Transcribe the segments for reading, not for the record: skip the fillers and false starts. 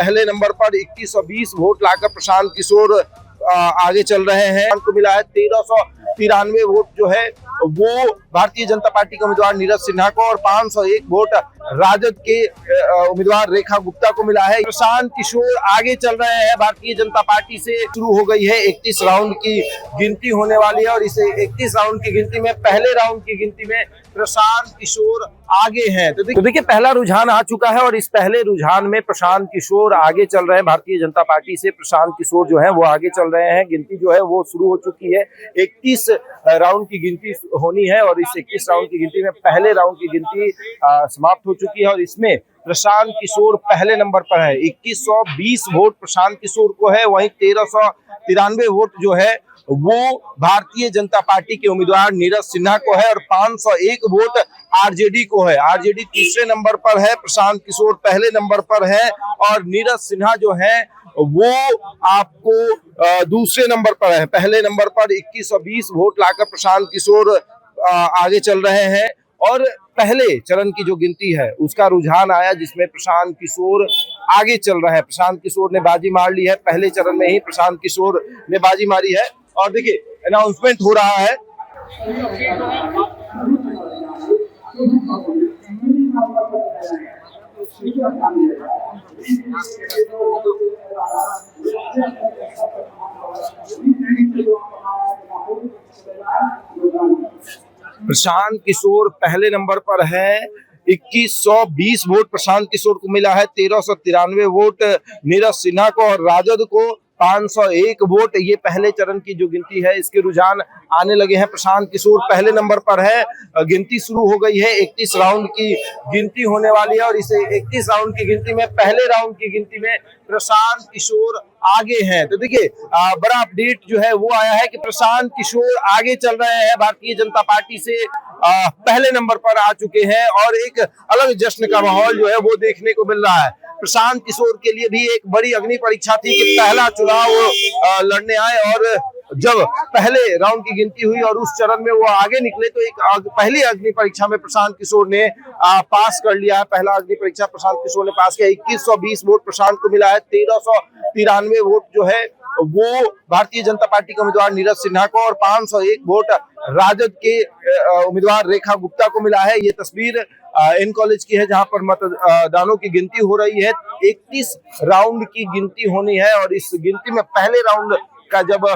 पहले नंबर पर 2120 वोट लाकर प्रशांत किशोर आगे चल रहे हैं। को मिला है 1393 वोट जो है वो भारतीय जनता पार्टी के उम्मीदवार नीरज सिन्हा को और 501 वोट राजद के उम्मीदवार रेखा गुप्ता को मिला है। प्रशांत किशोर आगे चल रहे हैं। भारतीय जनता पार्टी से शुरू हो गई है 31 राउंड की गिनती होने वाली है और इसे 31 राउंड की गिनती में पहले राउंड की गिनती में प्रशांत किशोर आगे हैं। तो देखिए पहला रुझान आ चुका है और इस पहले रुझान में प्रशांत किशोर आगे चल रहे हैं। भारतीय जनता पार्टी से प्रशांत किशोर जो है वो आगे चल रहे हैं। गिनती जो है वो शुरू हो चुकी है। 31 राउंड की गिनती होनी है और इस 21 राउंड की गिनती में पहले राउंड की गिनती समाप्त हो चुकी है और इसमें प्रशांत किशोर पहले नंबर पर है। 2120 वोट प्रशांत किशोर को है, वहीं 1393 वोट जो है वो भारतीय जनता पार्टी के उम्मीदवार नीरज सिन्हा को है और 501 वोट आरजेडी को है। आरजेडी तीसरे नंबर पर है, प्रशांत किशोर पहले नंबर पर है और नीरज सिन्हा जो है वो आपको दूसरे नंबर पर है। पहले नंबर पर 2120 वोट लाकर प्रशांत किशोर आगे चल रहे हैं और पहले चरण की जो गिनती है उसका रुझान आया जिसमें प्रशांत किशोर आगे चल रहा है। प्रशांत किशोर ने बाजी मार ली है। पहले चरण में ही प्रशांत किशोर ने बाजी मारी है और देखिए अनाउंसमेंट हो रहा है। प्रशांत किशोर पहले नंबर पर है। 2120 वोट प्रशांत किशोर को मिला है। 1393 वोट नीरज सिन्हा को और राजद को 501 वोट। ये पहले चरण की जो गिनती है इसके रुझान आने लगे हैं। प्रशांत किशोर पहले नंबर पर है। गिनती शुरू हो गई है। 31 राउंड की गिनती होने वाली है और इसे 31 राउंड की गिनती में पहले राउंड की गिनती में प्रशांत किशोर आगे हैं। तो देखिए बड़ा अपडेट जो है वो आया है कि प्रशांत किशोर आगे चल रहे हैं। भारतीय जनता पार्टी से पहले नंबर पर आ चुके हैं और एक अलग जश्न का माहौल जो है वो देखने को मिल रहा है। प्रशांत किशोर के लिए भी एक बड़ी अग्नि परीक्षा थी कि पहला चुनाव लड़ने आए और जब पहले राउंड की गिनती हुई और उस चरण में वो आगे निकले तो एक पहली अग्नि परीक्षा में प्रशांत किशोर ने पास कर लिया है। पहला अग्नि परीक्षा प्रशांत किशोर ने पास किया। 2120 वोट प्रशांत को मिला है। 1393 वोट जो है वो भारतीय जनता पार्टी के उम्मीदवार नीरज सिन्हा को और 501 वोट राजद के उम्मीदवार रेखा गुप्ता को मिला है। ये तस्वीर एन कॉलेज की है जहां पर मतदानों की गिनती हो रही है। 31 राउंड की गिनती होनी है और इस गिनती में पहले राउंड का जब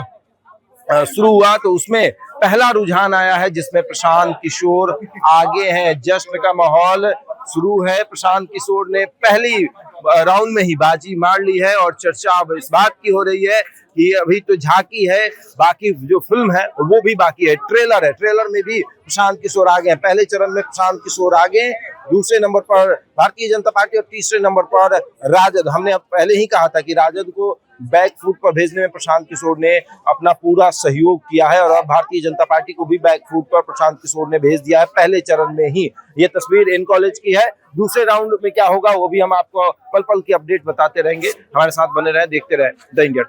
शुरू हुआ तो उसमें पहला रुझान आया है जिसमें प्रशांत किशोर आगे हैं। जश्न का माहौल शुरू है। प्रशांत किशोर ने पहली राउंड में ही बाजी मार ली है और चर्चा अब इस बात की हो रही है कि अभी तो झांकी है, बाकी जो फिल्म है वो भी बाकी है। ट्रेलर है, ट्रेलर में भी प्रशांत किशोर आगे हैं। पहले चरण में प्रशांत किशोर आगे, दूसरे नंबर पर भारतीय जनता पार्टी और तीसरे नंबर पर राजद। हमने पहले ही कहा था कि राजद को बैक फुट पर भेजने में प्रशांत किशोर ने अपना पूरा सहयोग किया है और अब भारतीय जनता पार्टी को भी बैक फुट पर प्रशांत किशोर ने भेज दिया है पहले चरण में ही। ये तस्वीर एन कॉलेज की है। दूसरे राउंड में क्या होगा वो भी हम आपको पल पल की अपडेट बताते रहेंगे। हमारे साथ बने रहे, देखते रहे द इंडिया टॉक।